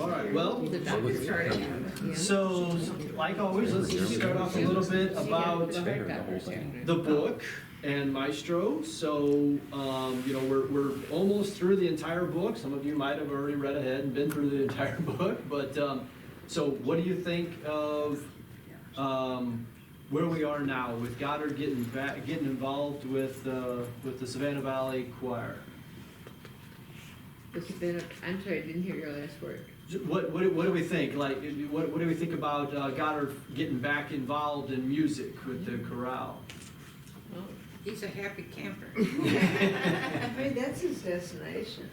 All right, well, The dog is started. so like always, let's just start off a little bit about the book and Maestro. So, you know, we're almost through the entire book. Some of you might have already read ahead and been through the entire book. But so, what do you think of where we are now with Goddard getting involved with the Savannah Valley Choir? I'm sorry, I didn't hear your last word. What do we think? Like, what do we think about Goddard getting back involved in music with the chorale? Well, He's a happy camper. I mean, that's his destination.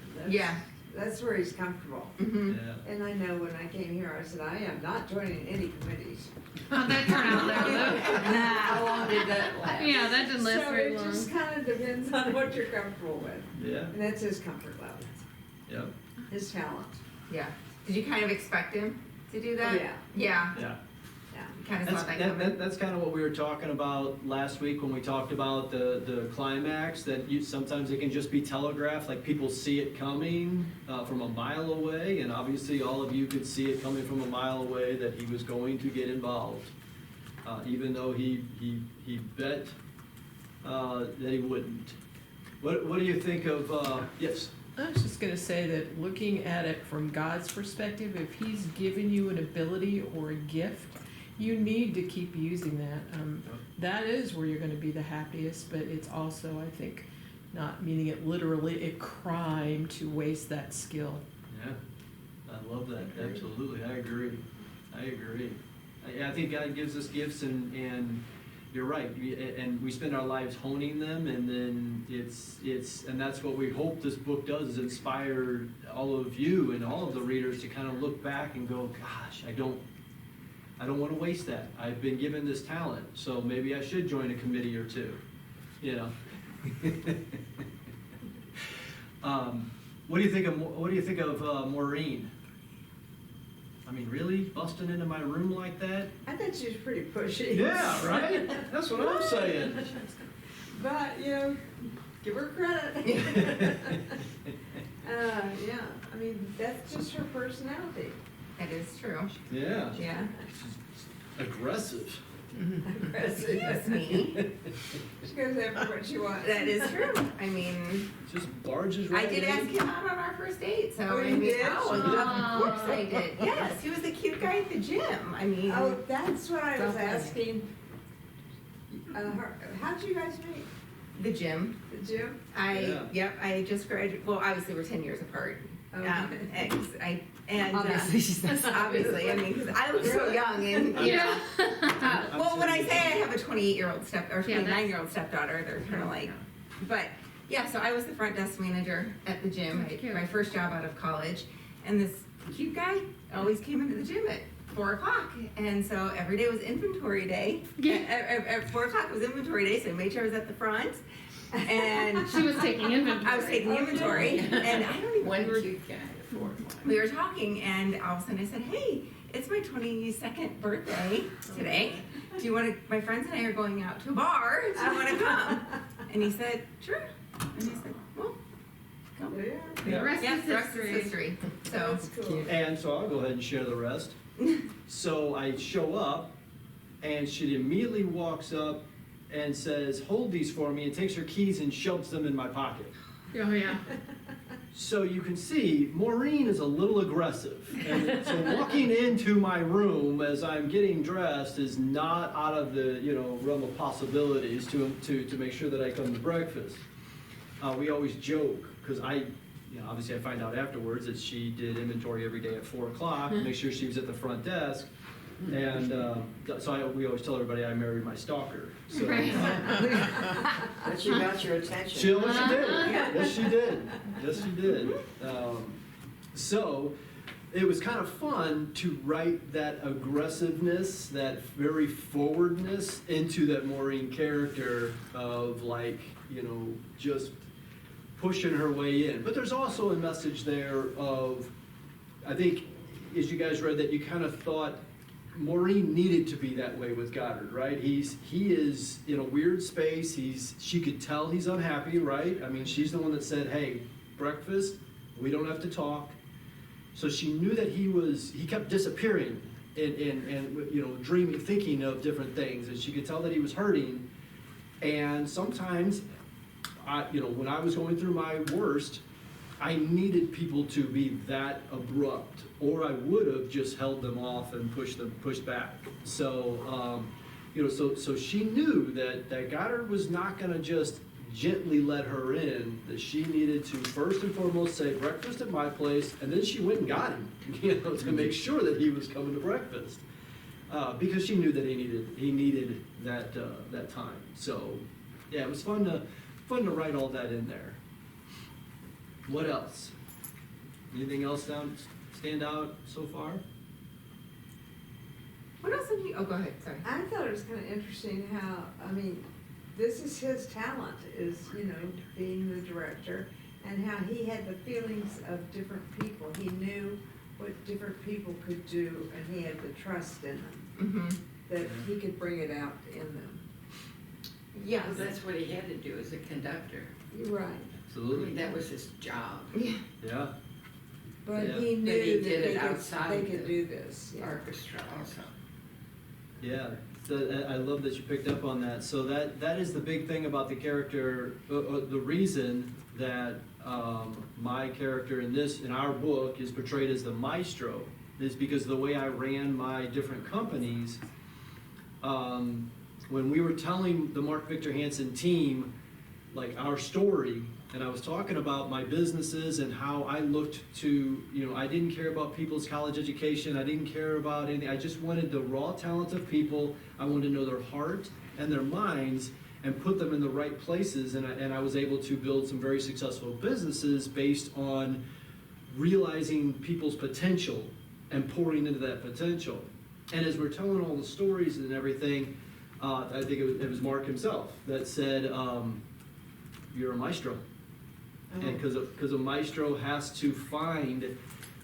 That's where he's comfortable. mm-hmm. Yeah. And I know when I came here, I said, I am not joining any committees. How'd that turn out though? How long did that last? Yeah, that didn't last very So it long. just kind of depends on what you're comfortable with. Yeah. And that's his comfort level, Yep. his talent. Yeah. Did you kind of expect him to do that? Oh, yeah. Yeah. Yeah. Yeah. Kind of saw that coming. That's kind of what we were talking about last week when we talked about the climax, that sometimes it can just be telegraphed, like people see it coming from a mile away, and obviously all of you could see it coming from a mile away that he was going to get involved, even though he bet that he wouldn't. What do you think of, yes? I was just going to say that looking at it from God's perspective, if He's given you an ability or a gift, you need to keep using that. That is where you're going to be the happiest, but it's also, I think, not meaning it literally, a crime to waste that skill. Yeah, I love that. Absolutely, I agree. I think God gives us gifts, and you're right. And we spend our lives honing them, and then and that's what we hope this book does, is inspire all of you and all of the readers to kind of look back and go, gosh, I don't want to waste that. I've been given this talent, so maybe I should join a committee or two. You know. What do you think of Maureen? I mean, really busting into my room like that? I thought she was pretty pushy. Yeah, right. That's what I'm saying. But, you know, give her credit. Yeah, I mean, that's just her personality. That is true. Yeah. Yeah. Aggressive. Aggressive. That's me. She goes after what she wants. That is true. I mean, Just barges I right did in. ask him out on our first date, so Oh, I you mean, did? of course I did. Yes, he was the cute guy at the gym. I mean, Oh, that's what I was Something. asking. How'd you guys meet? the gym. The gym? Yep, I just graduated. Well, obviously we're 10 years apart. Okay. Obviously, she says. obviously, I mean, because I look so young, and Yeah. well, when I say I have a 28-year-old or Yeah, 29-year-old stepdaughter, they're kind of like, but yeah. So I was the front desk manager at the gym. Cute. My first job out of college, and this cute guy always came into the gym at 4 o'clock, and so every day was inventory day. At 4 o'clock was inventory day, so I made sure I was at the front. And She was taking inventory. I was taking inventory, and I don't even One remember. cute guy. We were talking, and all of a sudden I said, "Hey, it's my 22nd birthday today. Do you want to? My friends and I are going out to a bar. Do you want to come?" And he said, "Sure." And I said, "Well, come." Yeah. The rest Yeah, is the rest is history. history. So That's cool. And so I'll go ahead and share the rest. So I show up, and she immediately walks up and says, "Hold these for me," and takes her keys and shoves them in my pocket. Oh, yeah. So you can see, Maureen is a little aggressive. And so walking into my room as I'm getting dressed is not out of the realm of possibilities to make sure that I come to breakfast. We always joke, because obviously I find out afterwards that she did inventory every day at 4 o'clock to make sure she was at the front desk. And so we always tell everybody I married my stalker. So, Right. But she got your attention. she did. Yes, she did. Yes, she did. So it was kind of fun to write that aggressiveness, that very forwardness into that Maureen character of just pushing her way in. But there's also a message there of, I think, as you guys read that, you kind of thought Maureen needed to be that way with Goddard, right? He is in a weird space. She could tell he's unhappy, right? I mean, she's the one that said, "Hey, breakfast, we don't have to talk." So she knew that he kept disappearing and dreaming, thinking of different things, and she could tell that he was hurting. And sometimes, when I was going through my worst, I needed people to be that abrupt, or I would have just held them off and pushed back. So, so she knew that Goddard was not going to just gently let her in, that she needed to first and foremost say breakfast at my place, and then she went and got him, to make sure that he was coming to breakfast, because she knew that he needed that time. So, yeah, it was fun to write all that in there. What else? Anything else stand out so far? What else have you? Oh, go ahead. Sorry. I thought it was kind of interesting how, this is his talent, is, being the director, and how he had the feelings of different people. He knew what different people could do, and he had the trust in them, that he could bring it out in them. Yes. Well, that's what he had to do as a conductor. You're right. I Absolutely. mean, that was his job. Yeah. Yeah. But Yeah. he But knew he that did it they outside could the do this. Yeah. Orchestra also. Yeah, so I love that you picked up on that. So that is the big thing about the character. The reason that my character in our book is portrayed as the maestro is because the way I ran my different companies. When we were telling the Mark Victor Hansen team, like, our story, and I was talking about my businesses and how I looked to, I didn't care about people's college education. I didn't care about anything. I just wanted the raw talent of people. I wanted to know their heart and their minds and put them in the right places. And I was able to build some very successful businesses based on realizing people's potential and pouring into that potential. And as we're telling all the stories and everything, I think it was Mark himself that said, you're a maestro. And because a maestro has to find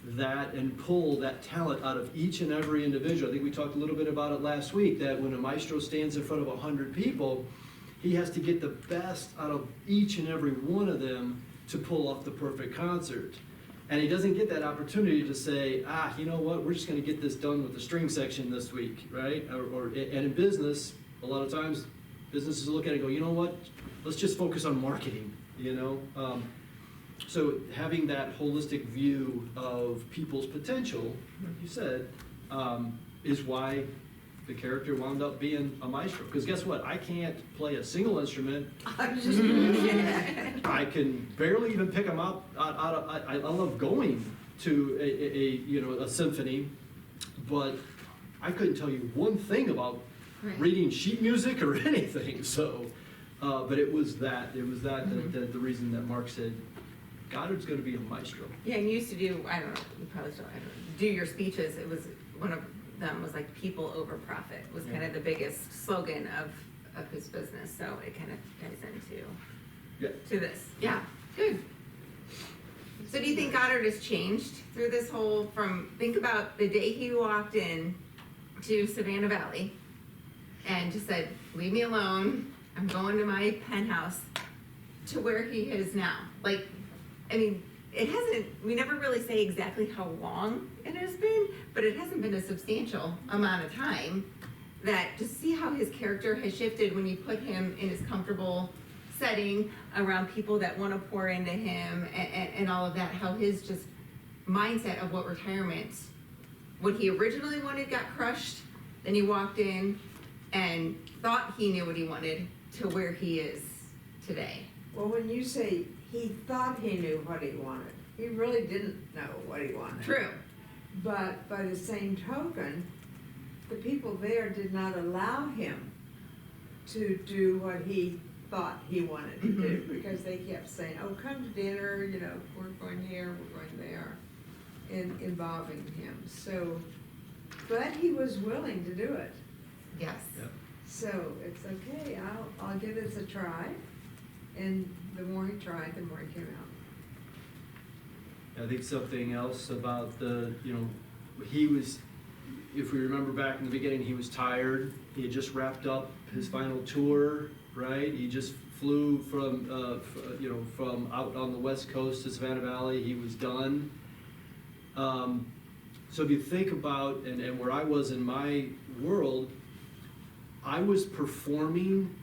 that and pull that talent out of each and every individual. I think we talked a little bit about it last week, that when a maestro stands in front of 100 people, he has to get the best out of each and every one of them to pull off the perfect concert. And he doesn't get that opportunity to say, you know what, we're just going to get this done with the string section this week, right? And in business, a lot of times, businesses look at it and go, you know what, let's just focus on marketing, So having that holistic view of people's potential, like you said, is why the character wound up being a maestro. Because guess what? I can't play a single instrument. I was just gonna say that. I can barely even pick them up. I love going to a symphony, but I couldn't tell you one thing about reading sheet music or anything. So, but it was that the reason that Mark said Goddard's going to be a maestro. Yeah, and you used to do, I don't know, you probably still, do your speeches. It was, one of them was like people over profit was kind of the biggest slogan of his business. So it kind of ties into to this. Yeah, good. So do you think Goddard has changed through this whole, think about the day he walked in to Savannah Valley and just said, leave me alone, I'm going to my penthouse, to where he is now. Like, I mean, we never really say exactly how long it has been, but it hasn't been a substantial amount of time. That just see how his character has shifted when you put him in his comfortable setting around people that want to pour into him and all of that, how his just mindset of what retirement, what he originally wanted got crushed, then he walked in and thought he knew what he wanted to where he is today. Well, when you say he thought he knew what he wanted, he really didn't know what he wanted. True. But by the same token, the people there did not allow him to do what he thought he wanted to do, because they kept saying, oh, come to dinner, we're going here, we're going there, and involving him. So, but he was willing to do it. Yes. Yep. So it's okay, I'll give this a try. And the more he tried, the more he came out. I think something else about he was, if we remember back in the beginning, he was tired. He had just wrapped up his final tour, right? He just flew from out on the West Coast to Savannah Valley. He was done. So if you think about, and where I was in my world, I was performing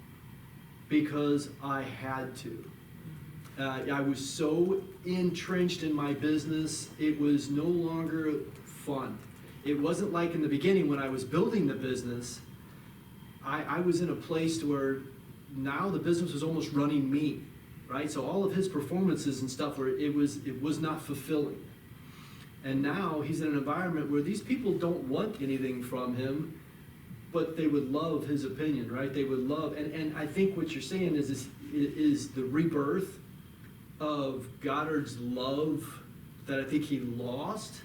because I had to. I was so entrenched in my business, it was no longer fun. It wasn't like in the beginning when I was building the business, I was in a place where now the business was almost running me, right? So all of his performances and stuff, it was not fulfilling. And now he's in an environment where these people don't want anything from him, but they would love his opinion, right? They would love, and I think what you're saying is the rebirth of Goddard's love that I think he lost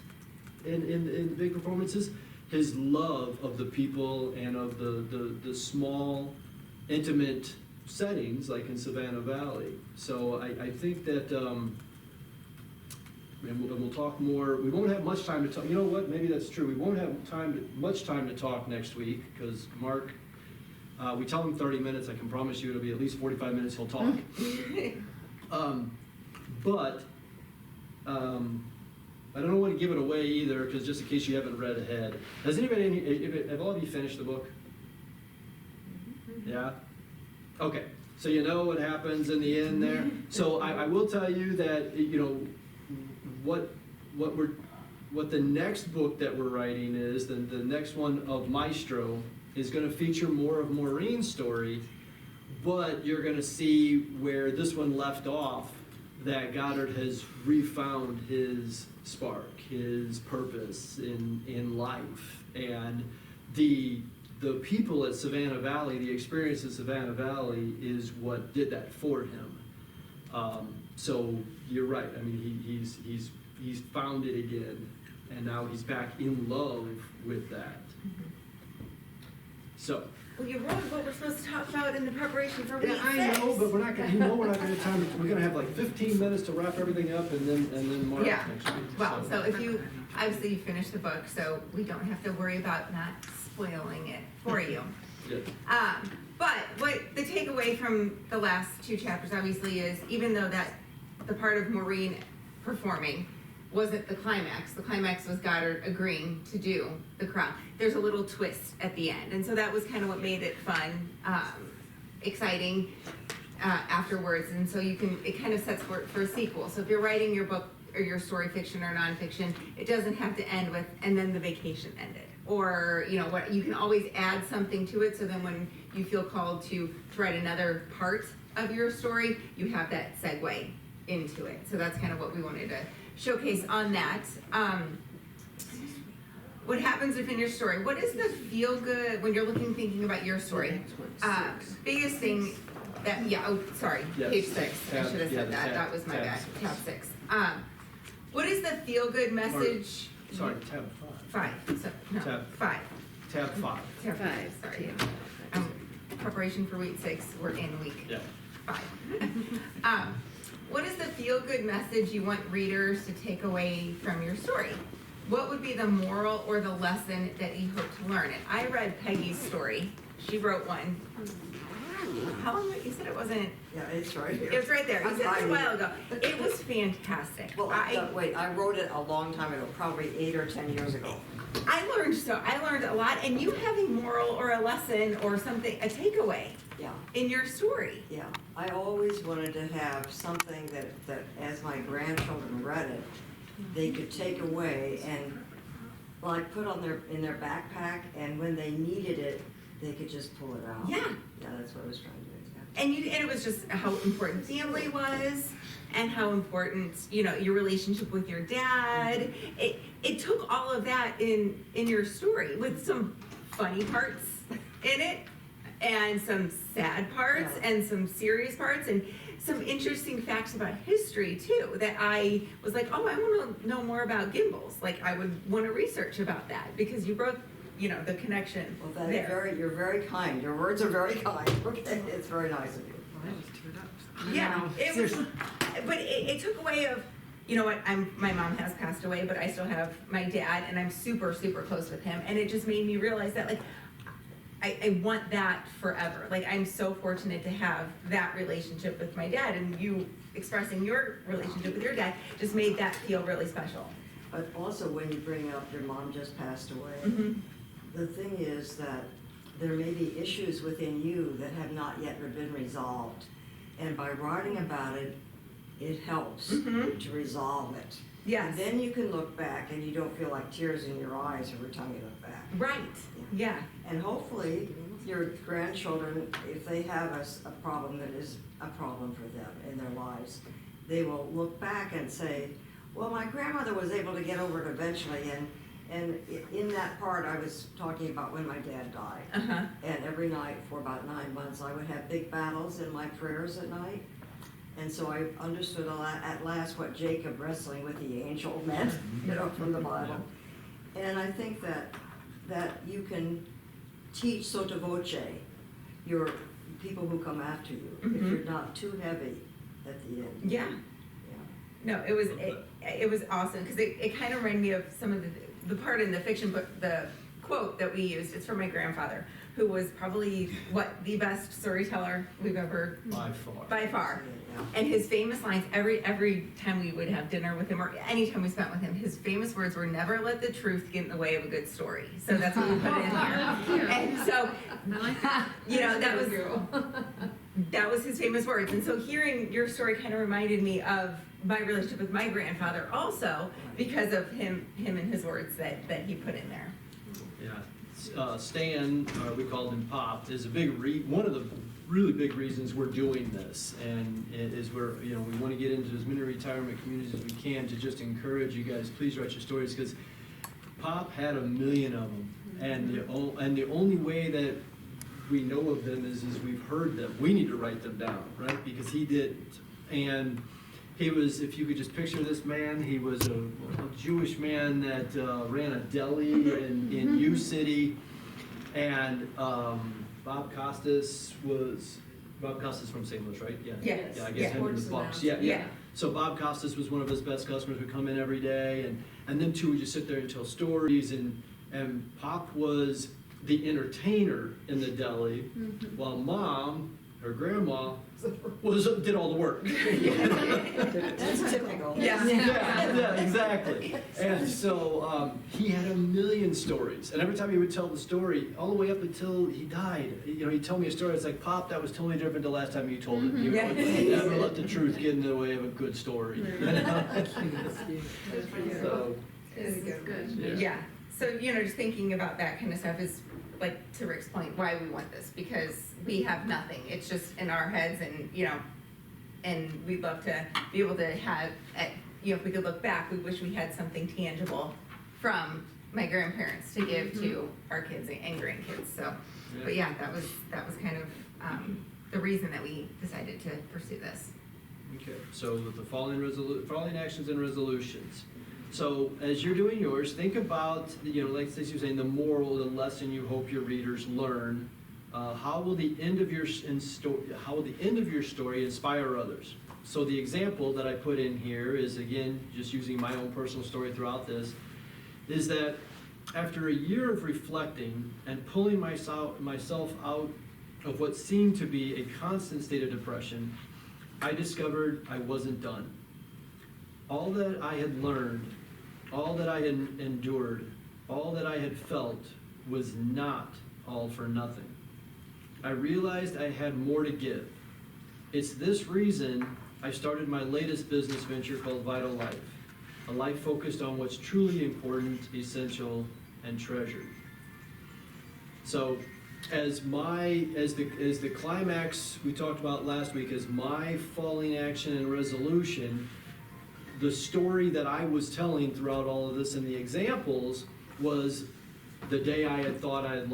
in big performances. His love of the people and of the small, intimate settings like in Savannah Valley. So I think that, and we'll talk more. We won't have much time to talk. You know what? Maybe that's true. We won't have much time to talk next week because Mark, we tell him 30 minutes. I can promise you it'll be at least 45 minutes he'll talk. But I don't want to give it away either because just in case you haven't read ahead. Has anybody, have all of you finished the book? Yeah? Okay. So you know what happens in the end there. So I will tell you that, you know, what the next book that we're writing is, the next one of Maestro is going to feature more of Maureen's story, but you're going to see where this one left off, that Goddard has refound his spark, his purpose in life, and the people at Savannah Valley, the experience of Savannah Valley is what did that for him. So you're right. I mean, he's found it again, and now he's back in love with that. So. Well, you wrote what we're supposed to talk about in the preparation for week Yeah, I 6. know, but we're not gonna. You know, we're not gonna have time. We're gonna have like 15 minutes to wrap everything up, and then Mark Yeah. next week. Well, so if you, obviously you finished the book, so we don't have to worry about not spoiling it for you. Yeah. But what the takeaway from the last 2 chapters obviously is, even though that the part of Maureen performing wasn't the climax was Goddard agreeing to do the crown. There's a little twist at the end, and so that was kind of what made it fun, exciting afterwards, and so it kind of sets for a sequel. So if you're writing your book or your story, fiction or nonfiction, it doesn't have to end with, and then the vacation ended. Or, you know, what you can always add something to it, so then when you feel called to write another part of your story, you have that segue into it. So that's kind of what we wanted to showcase on that. What happens within your story? What is the feel good when you're thinking about your story? Biggest thing that, Yes. page 6. I Tab- should have yeah, said the that. tab- That was my tab bad. 6. Tab 6. What is the feel good message? Sorry, tab 5. 5. So, no, Tab. 5. Tab 5. Tab 5, Sorry. yeah. Preparation for week 6. We're in week Yeah. 5. What is the feel-good message you want readers to take away from your story? What would be the moral or the lesson that you hope to learn? And I read Peggy's story. She wrote one. How long? You said it wasn't. Yeah, it's right here. It was right there. You I'm said it a hiding while ago. It was fantastic. Well, wait, I wrote it a long time ago, probably 8 or 10 years ago. I learned a lot, and you have a moral or a lesson or something, a takeaway Yeah, in your story. yeah. I always wanted to have something that as my grandchildren read it, they could take away and like put in their backpack, and when they needed it, they could just pull it out. Yeah. Yeah, that's what I was trying to do. And it was just how important family was, and how important, you know, your relationship with your dad. It took all of that in your story, with some funny parts in it, and some sad parts, Yeah. and some serious parts, and some interesting facts about history too, that I was like, oh, I want to know more about gimbals. Like, I would want to research about that, because you wrote, you know, the connection Well, there. you're very kind. Your words are very kind. Okay, it's very nice of you. Yeah, it was, but it took away of, you know what, my mom has passed away, but I still have my dad, and I'm super, super close with him, and it just made me realize that, like, I want that forever. Like, I'm so fortunate to have that relationship with my dad, and you expressing your relationship with your dad just made that feel really special. But also when you bring up your mom just passed away, Mhm. the thing is that there may be issues within you that have not yet been resolved. And by writing about it, it helps Mhm. to resolve it. Yes. And then you can look back and you don't feel like tears in your eyes every time you look back. Right. Yeah. And hopefully, your grandchildren, if they have a problem that is a problem for them in their lives, they will look back and say, well, my grandmother was able to get over it eventually, and in that part, I was talking about when my dad died. Uh-huh. And every night for about 9 months, I would have big battles in my prayers at night. And so I understood at last what Jacob wrestling with the angel meant, from the Bible. And I think that you can teach sotto voce your people who come after you, if Mhm. you're not too heavy at the end. Yeah. No, it was awesome because it kind of reminded me of some of the part in the fiction book, the quote that we used. It's from my grandfather, who was probably the best storyteller we've ever by far. Yeah. And his famous lines every time we would have dinner with him or any time we spent with him, his famous words were never let the truth get in the way of a good story. So that's what we put in here. And so, that was his famous words. And so hearing your story kind of reminded me of my relationship with my grandfather also because of him and his words that he put in there. Yeah, Stan, we called him Pop, is one of the really big reasons we're doing this, and it is we want to get into as many retirement communities as we can to just encourage you guys, please write your stories, because Pop had 1 million of them, and the only way that we know of them is we've heard them. We need to write them down, right? Because he didn't, and he was, if you could just picture this man, he was a Jewish man that ran a deli in U City, and Bob Costas from St. Louis, right? Yeah. Yes. Yeah, I guess Yeah. him and the Bucks. Yeah. So Bob Costas was one of his best customers, would come in every day, and them two would just sit there and tell stories, and Pop was the entertainer in the deli, while Mom, her grandma, did all the work. That's typical. Yeah. Exactly. And so he had 1 million stories, and every time he would tell the story, all the way up until he died, he'd tell me a story. It's like, Pop, that was totally different the last time you told it. You never let the truth get in the way of a good story. So, Yeah. So, just thinking about that kind of stuff is like to Rick's point, why we want this, because we have nothing. It's just in our heads and we'd love to be able to have, if we could look back, we wish we had something tangible from my grandparents to give to our kids and grandkids. So, but yeah, that was kind of the reason that we decided to pursue this. okay. So with the following actions and resolutions. So as you're doing yours, think about, like Stacie was saying, the moral, the lesson you hope your readers learn. How will the end of your story inspire others? So the example that I put in here is, again, just using my own personal story throughout this, is that after a year of reflecting and pulling myself out of what seemed to be a constant state of depression, I discovered I wasn't done. All that I had learned, all that I had endured, all that I had felt was not all for nothing. I realized I had more to give. It's this reason I started my latest business venture called Vital Life, a life focused on what's truly important, essential, and treasured. So, as the climax we talked about last week, as my falling action and resolution, the story that I was telling throughout all of this and the examples was the day I had learned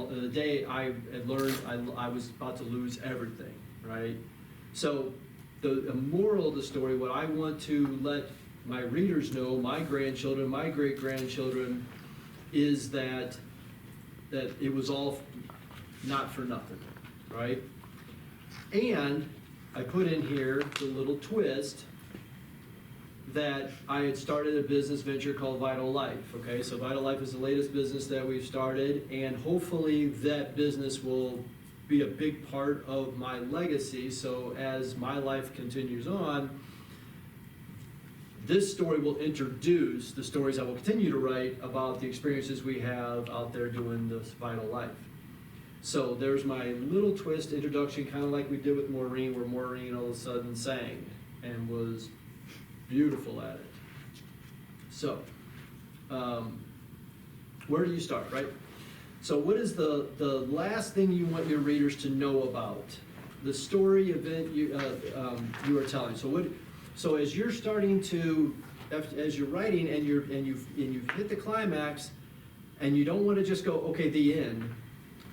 I was about to lose everything, right? So the moral of the story, what I want to let my readers know, my grandchildren, my great-grandchildren, is that it was all not for nothing, right? And I put in here the little twist that I had started a business venture called Vital Life, okay? So Vital Life is the latest business that we've started, and hopefully that business will be a big part of my legacy. So as my life continues on, this story will introduce the stories I will continue to write about the experiences we have out there doing this vital life. So there's my little twist introduction, kind of like we did with Maureen, where Maureen all of a sudden sang and was beautiful at it. So, where do you start, right? So what is the last thing you want your readers to know about? The story event you are telling. So as you're starting to, as you're writing and you've hit the climax, and you don't want to just go, okay, the end,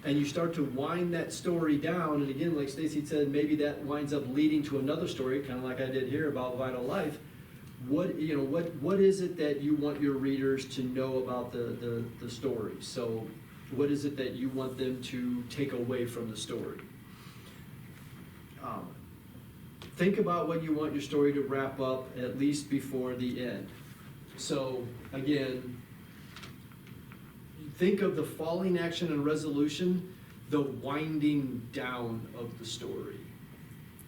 and you start to wind that story down, and again, like Stacie said, maybe that winds up leading to another story, kind of like I did here about Vital Life. What is it that you want your readers to know about the story? So what is it that you want them to take away from the story? Think about what you want your story to wrap up at least before the end. So again, think of the falling action and resolution, the winding down of the story,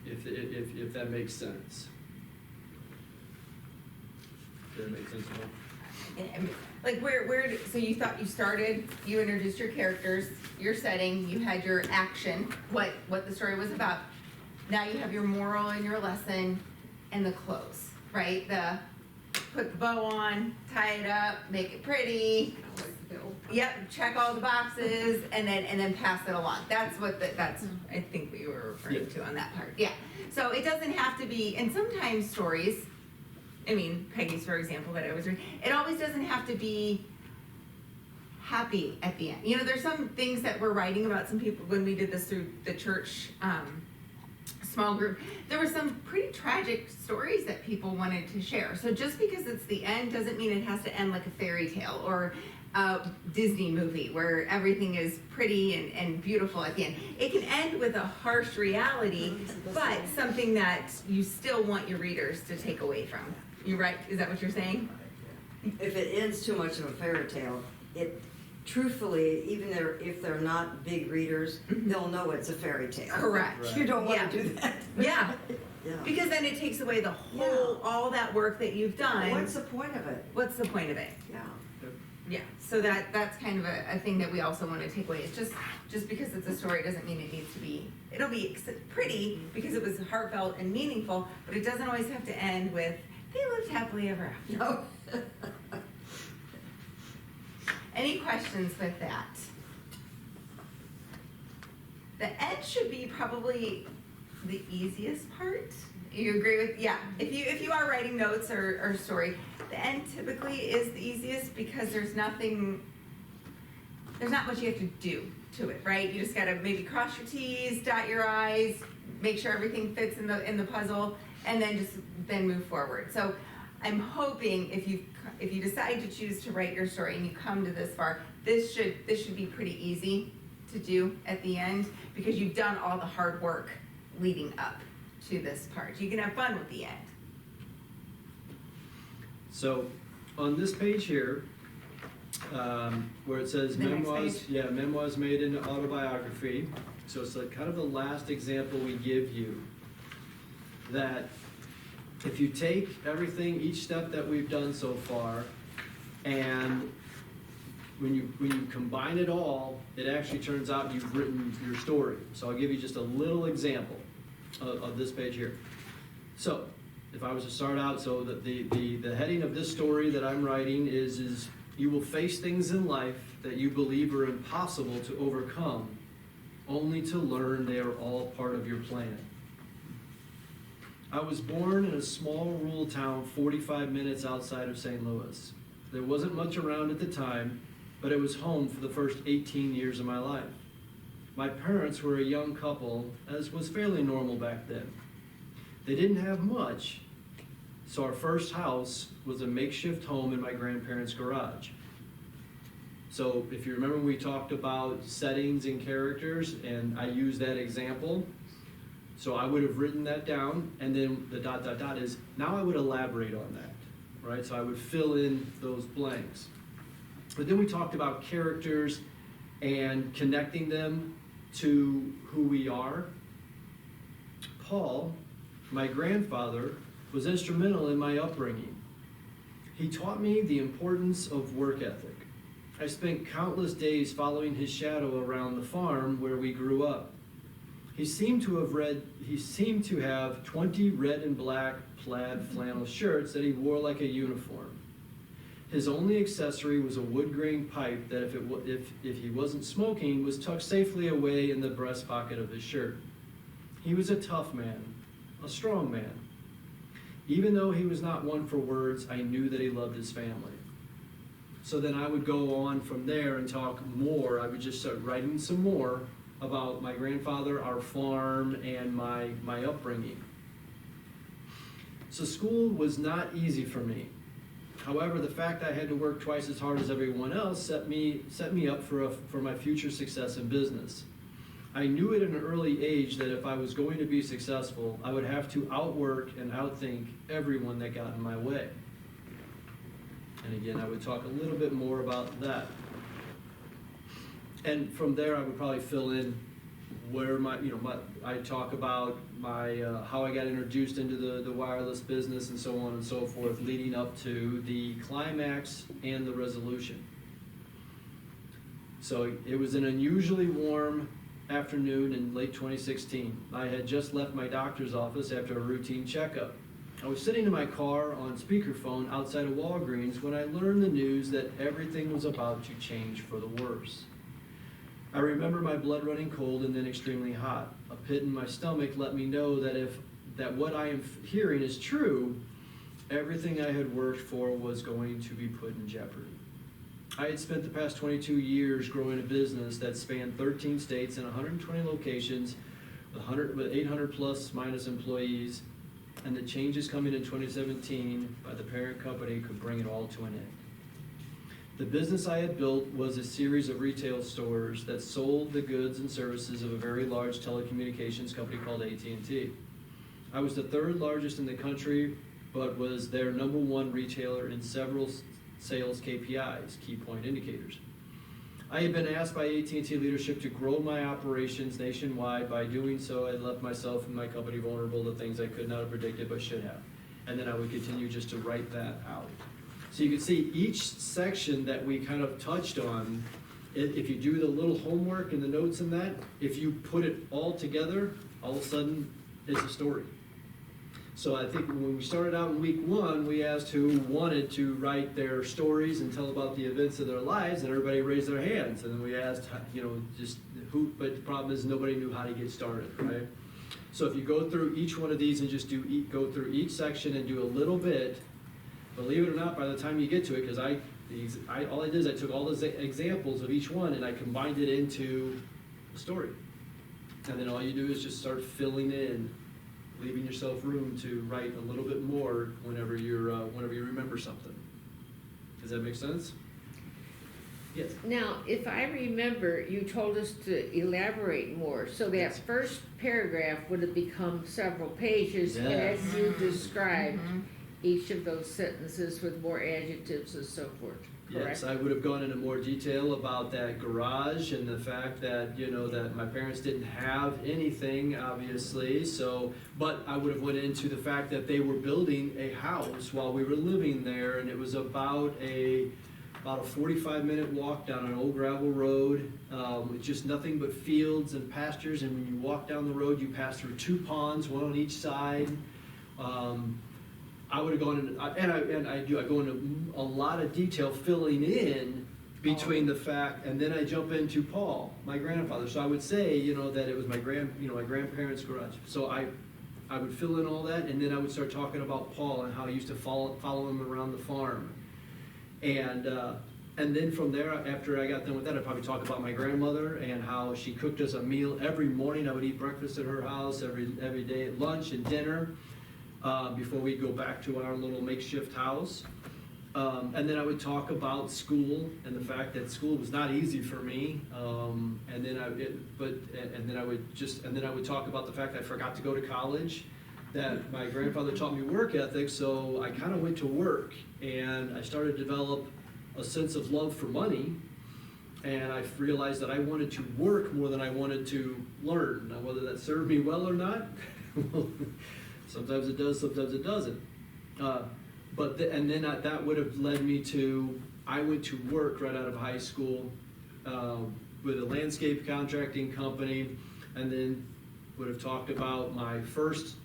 if that makes sense. Does that make sense at all? Like so you thought you started, you introduced your characters, your setting, you had your action, what the story was about. Now you have your moral and your lesson and the close, right? The put the bow on, tie it up, make it pretty. Yep, check all the boxes and then pass it along. That's I think we were referring to on that part. Yeah. So it doesn't have to be, and sometimes stories, I mean, Peggy's, for example, that I was reading, it always doesn't have to be happy at the end. You know, there's some things that we're writing about, some people, when we did this through the church small group, there were some pretty tragic stories that people wanted to share. So just because it's the end doesn't mean it has to end like a fairy tale or a Disney movie where everything is pretty and beautiful at the end. It can end with a harsh reality, but something that you still want your readers to take away from. You right? Is that what you're saying? If it ends too much of a fairy tale, it truthfully, even if they're not big readers, they'll know it's a fairy tale. Correct. Right. You don't want to do that. Yeah. Yeah. Because then it takes away the whole, all that work that you've done. What's the point of it? What's the point of it? Yeah. Yeah. So that's kind of a thing that we also want to take away. It's just because it's a story doesn't mean it needs to be, it'll be pretty because it was heartfelt and meaningful, but it doesn't always have to end with, they lived happily ever after. No. Any questions with that? The end should be probably the easiest part. You agree with, yeah, if you are writing notes or story, the end typically is the easiest because there's not much you have to do to it, right? You just gotta maybe cross your T's, dot your I's, make sure everything fits in the puzzle, and then move forward. So I'm hoping if you decide to choose to write your story and you come to this far, this should be pretty easy to do at the end because you've done all the hard work leading up to this part. You can have fun with the end. So on this page here, where it says The next memoirs, page. memoirs made into autobiography. So it's like kind of the last example we give you that if you take everything, each step that we've done so far, and when you combine it all, it actually turns out you've written your story. So I'll give you just a little example of this page here. So if I was to start out, so that the heading of this story that I'm writing is you will face things in life that you believe are impossible to overcome, only to learn they are all part of your plan. I was born in a small rural town 45 minutes outside of St. Louis. There wasn't much around at the time, but it was home for the first 18 years of my life. My parents were a young couple, as was fairly normal back then. They didn't have much, so our first house was a makeshift home in my grandparents' garage. So if you remember, we talked about settings and characters, and I used that example. So I would have written that down, and then the ... is, now I would elaborate on that, right? So I would fill in those blanks. But then we talked about characters and connecting them to who we are. Paul, my grandfather, was instrumental in my upbringing. He taught me the importance of work ethic. I spent countless days following his shadow around the farm where we grew up. He seemed to have 20 red and black plaid flannel shirts that he wore like a uniform. His only accessory was a wood grain pipe that if he wasn't smoking was tucked safely away in the breast pocket of his shirt. He was a tough man, a strong man. Even though he was not one for words, I knew that he loved his family. So then I would go on from there and talk more. I would just start writing some more about my grandfather, our farm, and my upbringing. So school was not easy for me. However, the fact that I had to work twice as hard as everyone else set me up for my future success in business. I knew at an early age that if I was going to be successful, I would have to outwork and outthink everyone that got in my way. And again, I would talk a little bit more about that. And from there, I would probably fill in where I talk about how I got introduced into the wireless business and so on and so forth, leading up to the climax and the resolution. So it was an unusually warm afternoon in late 2016. I had just left my doctor's office after a routine checkup. I was sitting in my car on speakerphone outside of Walgreens when I learned the news that everything was about to change for the worse. I remember my blood running cold and then extremely hot. A pit in my stomach let me know that what I am hearing is true. Everything I had worked for was going to be put in jeopardy. I had spent the past 22 years growing a business that spanned 13 states and 120 locations with 800 plus minus employees, and the changes coming in 2017 by the parent company could bring it all to an end. The business I had built was a series of retail stores that sold the goods and services of a very large telecommunications company called AT&T. I was the third largest in the country, but was their number one retailer in several sales KPIs, key point indicators. I had been asked by AT&T leadership to grow my operations nationwide. By doing so, I left myself and my company vulnerable to things I could not have predicted but should have. And then I would continue just to write that out. So you can see each section that we kind of touched on, if you do the little homework and the notes in that, if you put it all together, all of a sudden it's a story. So I think when we started out in week 1, we asked who wanted to write their stories and tell about the events of their lives, and everybody raised their hands. And then we asked, just who, but the problem is nobody knew how to get started, right? So if you go through each one of these and just go through each section and do a little bit, believe it or not, by the time you get to it, because all I did is I took all the examples of each one and I combined it into a story. And then all you do is just start filling in, leaving yourself room to write a little bit more whenever you remember something. Does that make sense? Yes. Now, if I remember, you told us to elaborate more, so that Yes. first paragraph would have become several pages Yes. as you described each of those sentences with more adjectives and so forth, correct? Yes, I would have gone into more detail about that garage and the fact that, that my parents didn't have anything, obviously, but I would have went into the fact that they were building a house while we were living there, and it was about a 45-minute walk down an old gravel road with just nothing but fields and pastures, and when you walk down the road, you pass through 2 ponds, one on each side. I would have gone into, I go into a lot of detail filling in between the fact, and then I jump into Paul, my grandfather. So I would say, that it was my grandparents' garage. So I would fill in all that, and then I would start talking about Paul and how I used to follow him around the farm. And then from there, after I got done with that, I'd probably talk about my grandmother and how she cooked us a meal every morning. I would eat breakfast at her house every day, at lunch and dinner. Before we go back to our little makeshift house. And then I would talk about school and the fact that school was not easy for me. And then I would talk about the fact that I forgot to go to college, that my grandfather taught me work ethic, so I kind of went to work and I started to develop a sense of love for money. And I realized that I wanted to work more than I wanted to learn. Now, whether that served me well or not, sometimes it does, sometimes it doesn't. But, and then that would have led me to, I went to work right out of high school with a landscape contracting company, and then would have talked about my first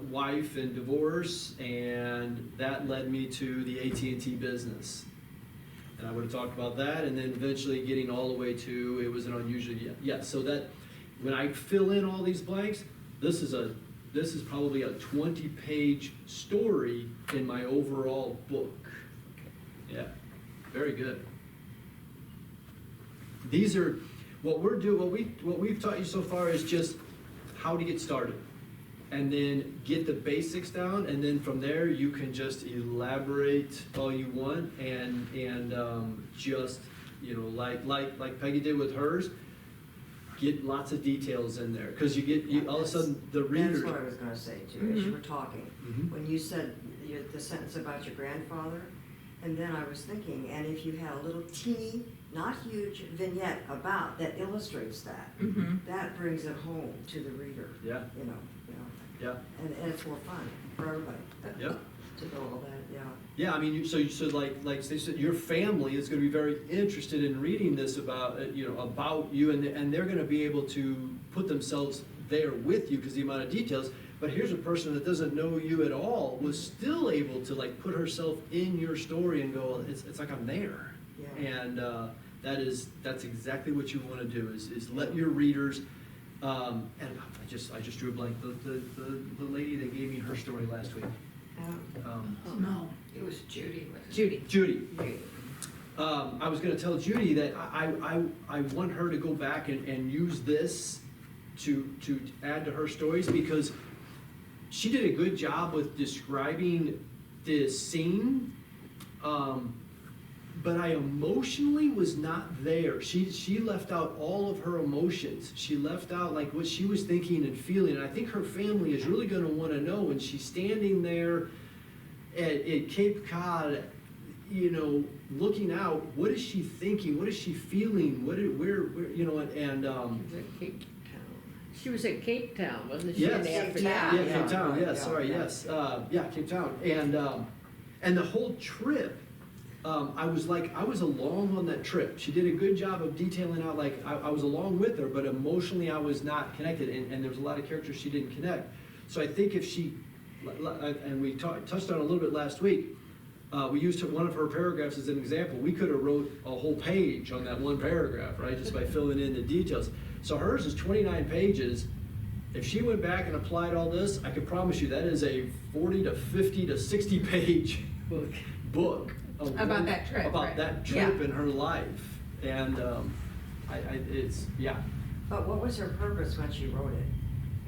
wife and divorce, and that led me to the AT&T business. And I would have talked about that, and then eventually getting all the way to, it was an unusual, so that, when I fill in all these blanks, this is probably a 20-page story in my overall book. Yeah, very good. These are, what we've taught you so far is just how to get started. And then get the basics down, and then from there you can just elaborate all you want, and just, you know, like Peggy did with hers, get lots of details in there, because all of a sudden the reader. That's what I was going to say too, as you were talking. Mhm. When you said the sentence about your grandfather, and then I was thinking, and if you had a little teeny, not huge vignette about that illustrates that, that brings it home to the reader. Yeah. You know. Yeah. And it's more fun for everybody. Yep. To know all that, yeah. Yeah, I mean, so like they said, your family is going to be very interested in reading this about about you, and they're going to be able to put themselves there with you because the amount of details. But here's a person that doesn't know you at all was still able to like put herself in your story and go, it's like I'm there. Yeah. And that's exactly what you want to do is let your readers. And I just drew a blank. The lady that gave me her story last week. No, it was Judy. Wasn't it? Judy. Judy. I was going to tell Judy that I want her to go back and use this to add to her stories, because she did a good job with describing this scene. But I emotionally was not there. She left out all of her emotions. She left out like what she was thinking and feeling. And I think her family is really going to want to know when she's standing there at Cape Cod, looking out. What is she thinking? What is she feeling? Where and She was at Cape Town, wasn't she? yes, in Africa? Cape Town. Yeah, Yes, yeah, sorry. yeah. Yes, Cape Town. And the whole trip. I was along on that trip. She did a good job of detailing out, like, I was along with her, but emotionally I was not connected, and there was a lot of characters she didn't connect. So I think if she, and we touched on it a little bit last week, we used one of her paragraphs as an example. We could have wrote a whole page on that one paragraph, right, just by filling in the details. So hers is 29 pages. If she went back and applied all this, I can promise you that is a 40 to 50 to 60 page book. About that trip, About right. that trip Yeah. in her life. And it's. But what was her purpose when she wrote it?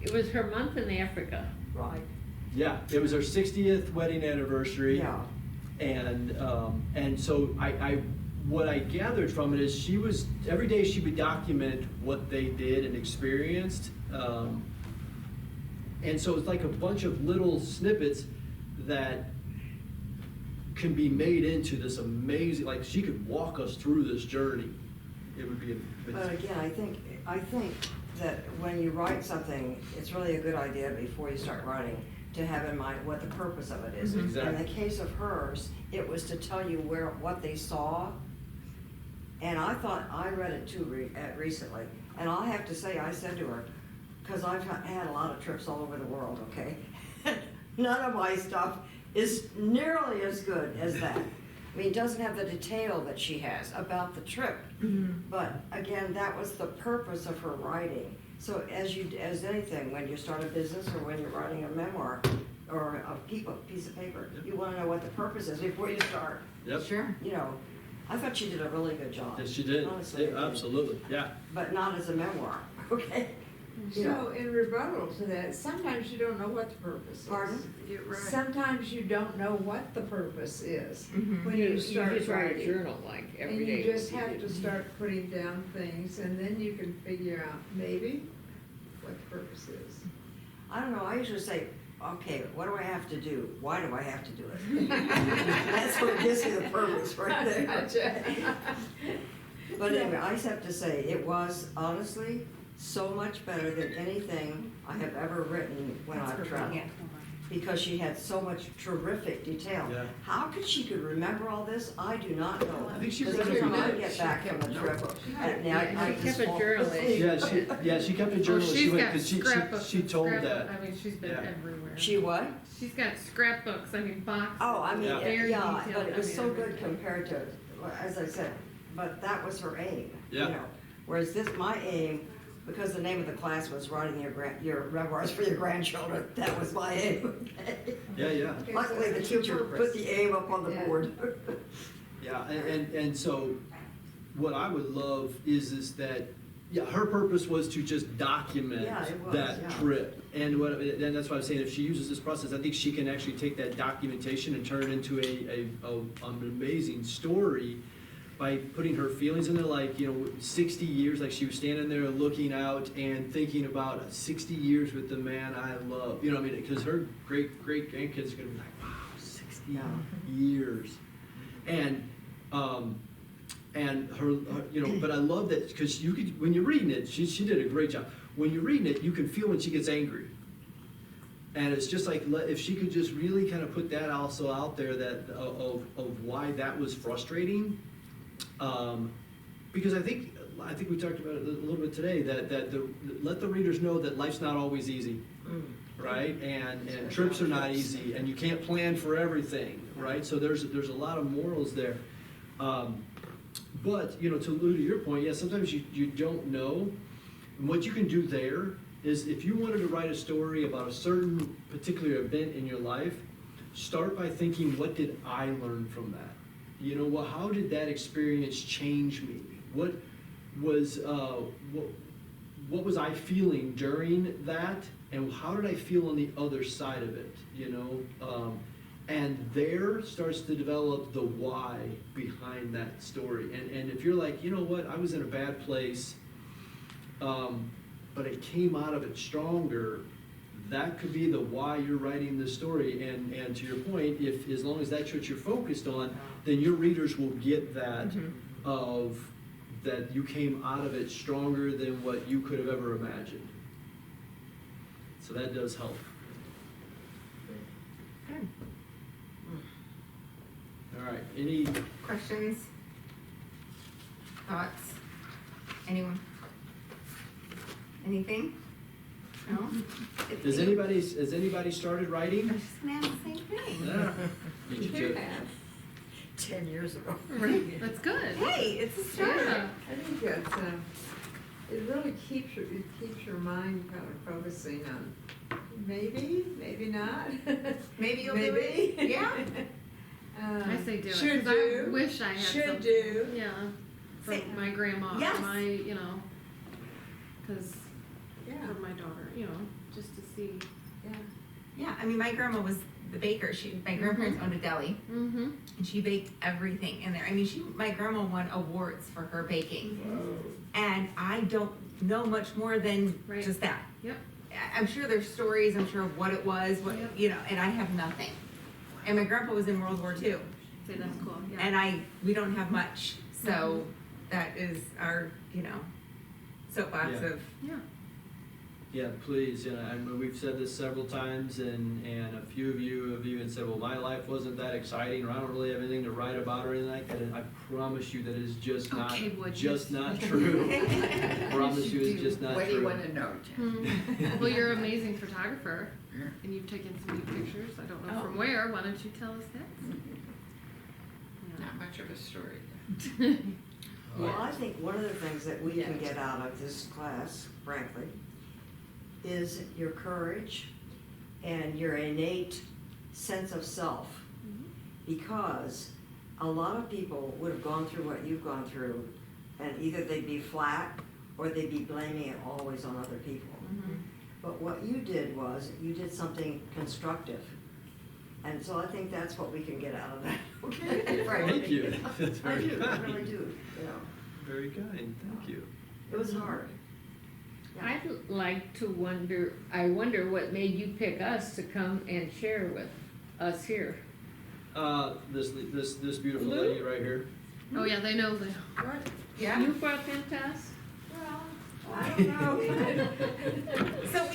It was her month in Africa. Right. Yeah, it was her 60th wedding anniversary. Yeah. And so what I gathered from it is every day she would document what they did and experienced. And so it's like a bunch of little snippets that can be made into this amazing, like she could walk us through this journey. It would be But again, I think that when you write something, it's really a good idea before you start writing to have in mind what the purpose of it is. Exactly. In the case of hers, it was to tell you what they saw. And I thought, I read it too recently, and I'll have to say, I said to her, because I've had a lot of trips all over the world, okay? None of my stuff is nearly as good as that. I mean, it doesn't have the detail that she has about the trip. But again, that was the purpose of her writing. So as anything, when you start a business or when you're writing a memoir or a piece of paper, you want to know what the purpose is before you start. Yep. Sure. I thought she did a really good job. Yes, she did. Honestly, Yeah, absolutely. Yeah. But not as a memoir, okay? So in rebuttal to that, sometimes you don't know what the purpose is. Pardon? You're right. Sometimes you don't know what the purpose is Mhm. when You you start just write a writing. journal like every And day. you just have to start putting down things, and then you can figure out maybe what the purpose is. I don't know, I usually say, okay, what do I have to do? Why do I have to do it? That's what gives you the purpose right there. Gotcha. But anyway, I just have to say, it was honestly so much better than anything I have ever written when I've traveled. Yeah. because she had so much terrific detail. Yeah. How could she could remember all this? I do not know. I think she Because read every every time I day. get back from the trip, and now Yeah, I she just kept a fall journal. asleep. She kept a Well, journal. She she's went got because scrapbooks. she told scrapbook- that. I mean, she's been Yeah. everywhere. She what? She's got scrapbooks. I mean, boxes. Oh, I mean, Yeah. Very yeah, detailed, but it was I mean, so good everything. compared to, as I said, but that was her aim, you Yeah. know. Whereas this, my aim, because the name of the class was writing your memoirs for your grandchildren, that was my aim. Yeah. Luckily, the teacher put the aim up on the Yeah. board. Yeah, and so what I would love is that, yeah, her purpose was to just document Yeah, it was, that yeah. trip. And that's why I'm saying, if she uses this process, I think she can actually take that documentation and turn it into an amazing story by putting her feelings in there, like, 60 years, like she was standing there looking out and thinking about 60 years with the man I love. You know what I mean? Because her great-grandkids are gonna be like, wow, 60 Yeah. years. And her, but I love that, because you could, when you're reading it, she did a great job. When you're reading it, you can feel when she gets angry. And it's just like, if she could just really kind of put that also out there, that of why that was frustrating. Because I think we talked about it a little bit today, that let the readers know that life's not always easy, right? And trips are not easy, and you can't plan for everything, right? So there's a lot of morals there. But, to allude to your point, yeah, sometimes you don't know. And what you can do there is, if you wanted to write a story about a certain particular event in your life, start by thinking, what did I learn from that? How did that experience change me? What was I feeling during that, and how did I feel on the other side of it? And there starts to develop the why behind that story. And if you're like, I was in a bad place, but I came out of it stronger, that could be the why you're writing the story. And to your point, if as long as that's what you're focused on, then your readers will get that of that you came out of it stronger than what you could have ever imagined. So that does help. Good. All right. Any Questions? Thoughts? Anyone? Anything? No? has anybody started I writing? was just gonna ask the same thing. Yeah. Did you do- 10 years ago. Right. That's good. Hey, it's a start. Yeah. I think it's, it really keeps your mind kind of focusing on maybe not. Maybe you'll do it. Yeah. I say do it. Should 'cause I do. wish I had Should something. do. Yeah. For Say- my grandma. Yes. Because Yeah, for my daughter, just to see. yeah. Yeah, I mean, my grandma was the baker. My grandparents owned a deli, Mm-hmm. and she baked everything in there. I mean, my grandma won awards for her baking, and I don't know much more than Right. just that. Yep. I'm sure there's stories. I'm sure of what it was. Yep. And I have nothing. And my grandpa was in World War II, Say that's cool. Yeah. and we don't have much. So that is our, soapbox Yeah. of. Yeah. Yeah, please. And we've said this several times, and a few of you have even said, well, my life wasn't that exciting, or I don't really have anything to write about or anything like that. And I promise you that is just not Okay, would just you? not true. I promise you it's just not What do you true. want to know, Jen? Mm. Well, you're an amazing photographer, and you've taken some neat pictures. I don't know Oh. from where. Why don't you tell us that? Not much of a story. Well, I think one of the things that we can Yes. get out of this class, frankly, is your courage and your innate sense of self. Because a lot of people would have gone through what you've gone through, and either they'd be flat or they'd be blaming it always on other people. But what you did was, you did something constructive. And so I think that's what we can get out of that. Okay, Thank you. That's I very do, I kind. really do, Very kind. Thank you. It was hard. Yeah. I'd like to wonder what made you pick us to come and share with us here. This beautiful lady right here. Oh yeah, they know. Yeah. You brought them to us? Well, I don't know. So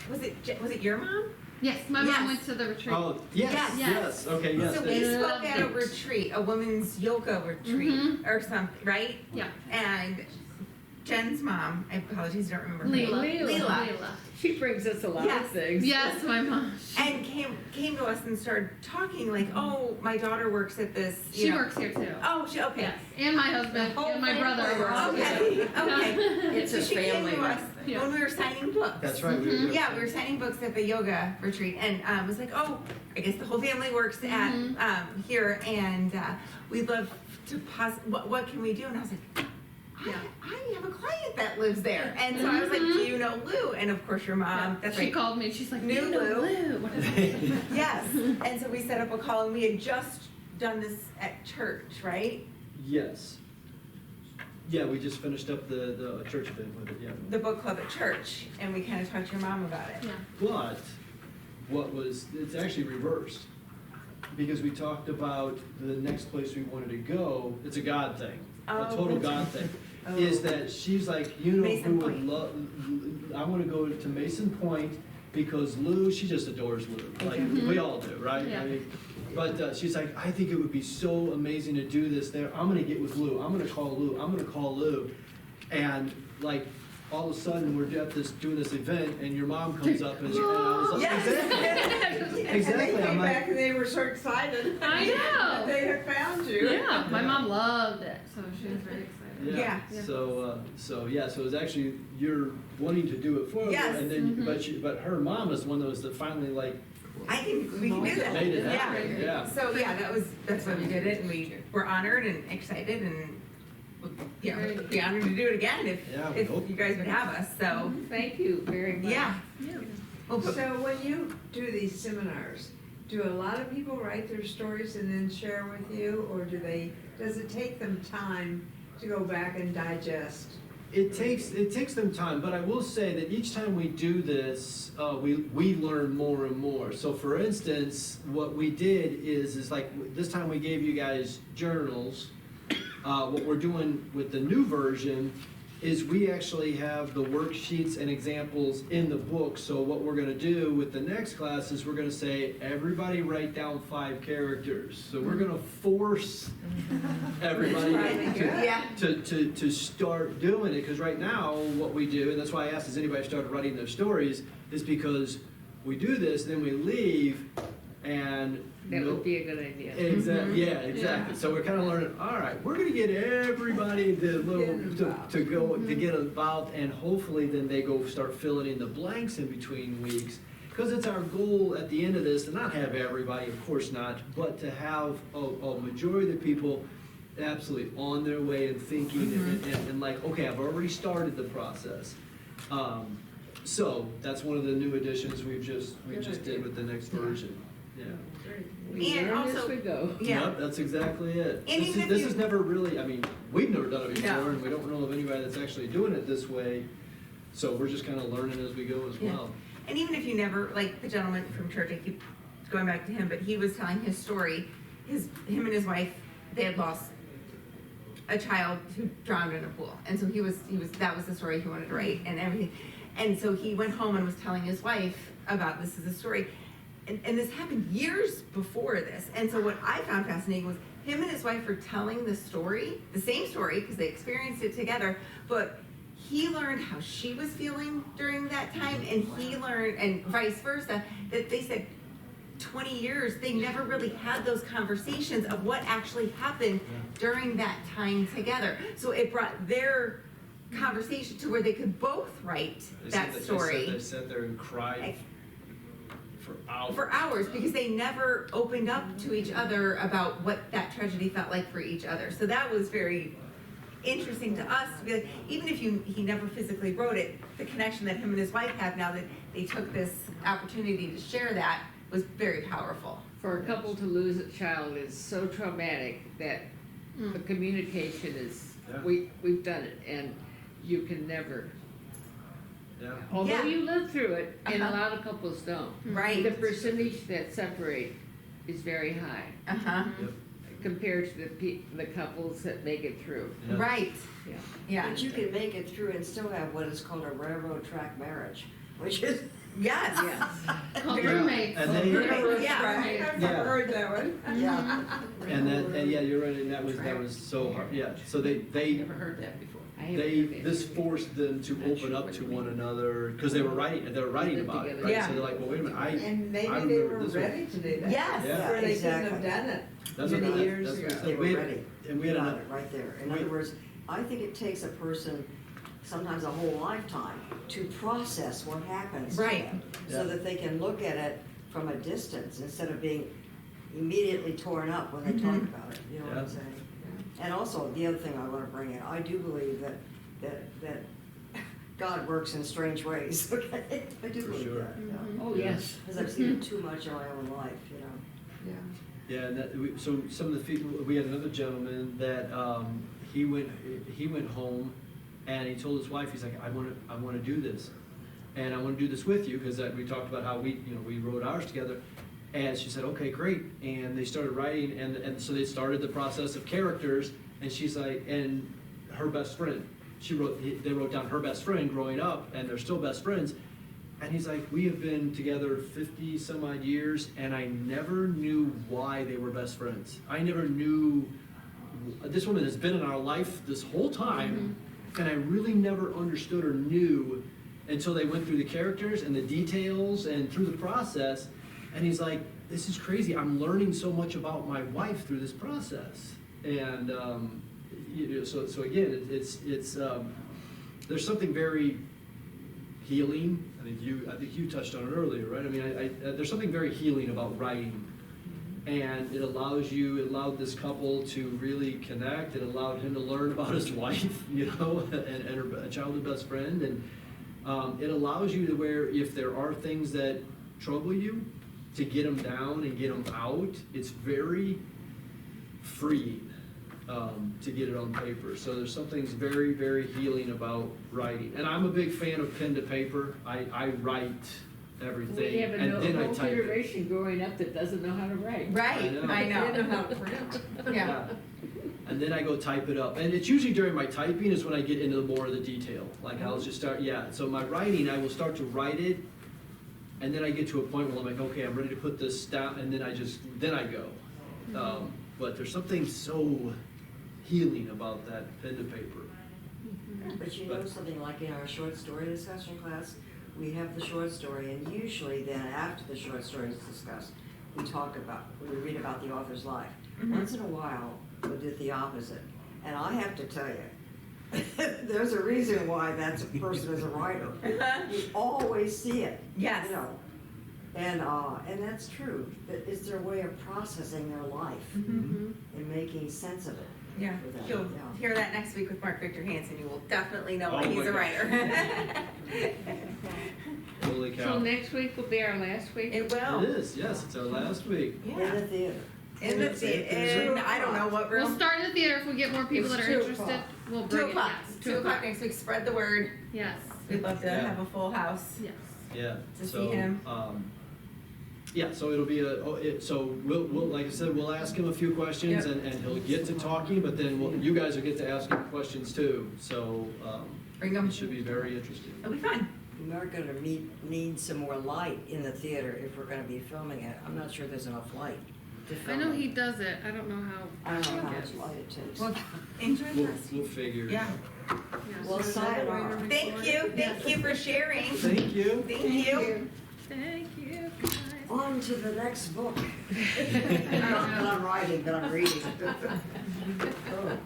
was it your mom? Yes, my mom Yes. went to the retreat. Oh, yes, Yes. yes, okay, yes. So that- we They spoke loved at a it. retreat, a women's yoga retreat Mhm. or something, right? Yeah. And Jen's mom, I apologize, I don't remember. her Leela. name. Leela. Leela. She brings us a lot Yes. of things. Yes, my mom. And came to us and started talking like, oh, my daughter works at this. you She know- works here too. Oh, okay. Yes, and my husband The whole and my brother family works works here. Okay, okay. It's So a she came family to us Yeah. when we were signing books. That's right. we were doing- Yeah, we were signing books at the yoga retreat, and was like, oh, I guess the whole family works at Mhm. here, and we'd love to what can we do? And I was like, Yeah. I have a client that lives there, and so I was like, do you know Lou? And of course, your mom. That's She right. called me and she's like, Knew "You know Lou." Lou." What is it? Yes, and so we set up a call, and we had just done this at church, right? Yes. Yeah, we just finished up the church event with it, yeah. The book club at church, and we kind of talked to your mom about it. Yeah. But it's actually reversed. Because we talked about the next place we wanted to go, it's a God thing, a Oh, total that's God right. thing. Oh. Is that she's like, you know Mason who would Pointe. love, I wanna go to Mason Pointe because Lou, she just adores Lou, like, Mhm. we all do, right? Yeah. I mean, but she's like, I think it would be so amazing to do this there, I'm gonna get with Lou, I'm gonna call Lou. And like, all of a sudden, we're at doing this event, and your mom comes up, and I was like, Yes. exactly. And Exactly, they I'm came like- back and they were so excited. I know. that they had found you. Yeah, my mom loved it, so she was very excited. Yeah. Yeah, so it was actually, you're wanting to do it for her, Yes. and then, Mhm. but her mom is one of those that finally like, We can do that. made it Yeah. happen, yeah. So yeah, that's why we did it, and we were honored and excited, and yeah, we'd be honored to do it again Yeah, we if hope. you guys would have us. So Thank you very much. yeah. Well, So when you do these seminars, do a lot of people write their stories and then share with you, or does it take them time to go back and digest? It takes them time, but I will say that each time we do this, we learn more and more. So for instance, what we did is like, this time we gave you guys journals. What we're doing with the new version is we actually have the worksheets and examples in the book. So what we're gonna do with the next class is we're gonna say, everybody write down 5 characters. So we're gonna force everybody That's right. to start doing it. Because right now, what we do, and that's why I asked, has anybody started writing their stories, is because we do this, then we leave, and That would be a good idea. Exactly. Yeah, exactly. Yeah. So we're kind of learning. All right, we're going to get everybody to go to get involved, and hopefully then they go start filling in the blanks in between weeks. Because it's our goal at the end of this to not have everybody, of course not, but to have a majority of the people absolutely on their way and thinking and like, okay, I've already started the process. So that's one of the new additions we just did with the next version. Yeah. We And learn as also- we go. Yeah. Yep, that's exactly it. And This even is, if this you- is never really, I mean, we've never done it before, No. and we don't know of anybody that's actually doing it this way. So we're just kind of learning as we go as Yeah. well. And even if you never, like the gentleman from church, I keep going back to him, but he was telling his story. Him and his wife, they had lost a child who drowned in a pool, and so that was the story he wanted to write and everything. And so he went home and was telling his wife about this is a story, and this happened years before this. And so what I found fascinating was him and his wife were telling the story, the same story, because they experienced it together, but he learned how she was feeling during that time, and he learned, and vice versa, that they said 20 years, they never really had those conversations of what actually happened during that time together. So it brought their conversation to where they could both write that story They sat there and cried for hours. for hours because they never opened up to each other about what that tragedy felt like for each other. So that was very interesting to us to be like, even if he never physically wrote it, the connection that him and his wife have now that they took this opportunity to share that was very powerful. For a couple to lose a child is so traumatic that the communication is, Yeah. we've done it, and you can never, Yeah. although Yeah. you live through it, and a Uh-huh. lot of couples don't. Right. The percentage that separate is very high Uh-huh. compared to the couples that make it through. Yeah. Right. Yeah. Yeah. But you can make it through and still have what is called a railroad track marriage, which is, Yes. Yes. Called Very roommates. And they, Yeah. Right, I've Yeah. heard that one. Yeah. and yeah, you're right, and that was so hard, yeah, so they, Never heard that before. I haven't they, heard that this either. forced them to open up to one another, because they were writing about it, right? Yeah. So they're like, well, wait a minute, And maybe I they remember were this one. ready to do that. Yes. Yeah, Or they couldn't exactly. have done it. That's many what I- years that's what I ago. said. They We were had- ready. and we had Got another- it right there. In we- other words, I think it takes a person sometimes a whole lifetime to process what happens to Right. them, Yeah. so that they can look at it from a distance instead of being immediately torn up when they talk about it. You know what I'm Yeah. saying? And also, the other thing I want to bring in, I do believe that God works in strange ways. Okay, I do believe sure. that. Yeah. Oh, yes. Because I've seen it too much in my own life. You know. Yeah. Yeah, and so some of the people, we had another gentleman that he went home and he told his wife, he's like, I want to do this, and I want to do this with you, because we talked about how we wrote ours together, and she said, okay, great, and they started writing, and so they started the process of characters, and she's like, and her best friend, they wrote down her best friend growing up, and they're still best friends. And he's like, we have been together 50 some odd years, and I never knew why they were best friends. I never knew, this woman has been in our life this whole time, and I really never understood or knew until they went through the characters and the details and through the process. And he's like, this is crazy. I'm learning so much about my wife through this process. And so again, it's there's something very healing. I think you touched on it earlier, right? I mean, there's something very healing about writing, and it allowed this couple to really connect. It allowed him to learn about his wife, and her childhood best friend, and it allows you to where if there are things that trouble you, to get them down and get them out. It's very freeing. To get it on paper. So there's something very, very healing about writing. And I'm a big fan of pen to paper. I write everything, We have and then I whole type it. generation growing up that doesn't know how to write. Right, I know. I They know know. how to print. Yeah. And then I go type it up. And it's usually during my typing is when I get into more of the detail. Like I'll just start, so my writing, I will start to write it, and then I get to a point where I'm like, okay, I'm ready to put this down, and then I go. But there's something so healing about that pen to paper. But you know something, like in our short story discussion class, we have the short story, and usually then after the short story is discussed, we read about the author's life. Once in a while, we'll do the opposite. And I have to tell you, there's a reason why that person is a writer. You always see it. Yes. You know. And that's true. It's their way of processing their life and making sense of it. Yeah, For them, you'll yeah. hear that next week with Mark Victor Hansen. You will definitely know why Oh he's my a gosh. writer. Holy So cow. next week will be our last week? It will. It is, yes, it's our last week. In Yeah. the theater. In the theater. I don't know what We'll room. start in the theater. If we get more people It's that are 2 interested, o'clock. we'll 2 bring o'clock. it. 2 o'clock next week. Spread the word. Yes. We'd love to Yeah. have a full house. Yes. Yeah. To so, see him. So it'll be so we'll like I said, we'll ask him a few questions, Yep. and he'll get to talking, but then you guys will get to ask him questions too. So Bring 'em. it should be very interesting. It'll be fun. We're gonna need some more light in the theater if we're gonna be filming it. I'm not sure there's enough light to I film know it. he does it. I don't know how. I don't know how Yes. much light it takes. Well, enjoy We'll this. figure. Yeah. Yes. Well, sayonara. Thank you for sharing. Thank you. Thank you. Thank you, guys. On to the next book. Not that I'm writing, but I'm reading. Oh.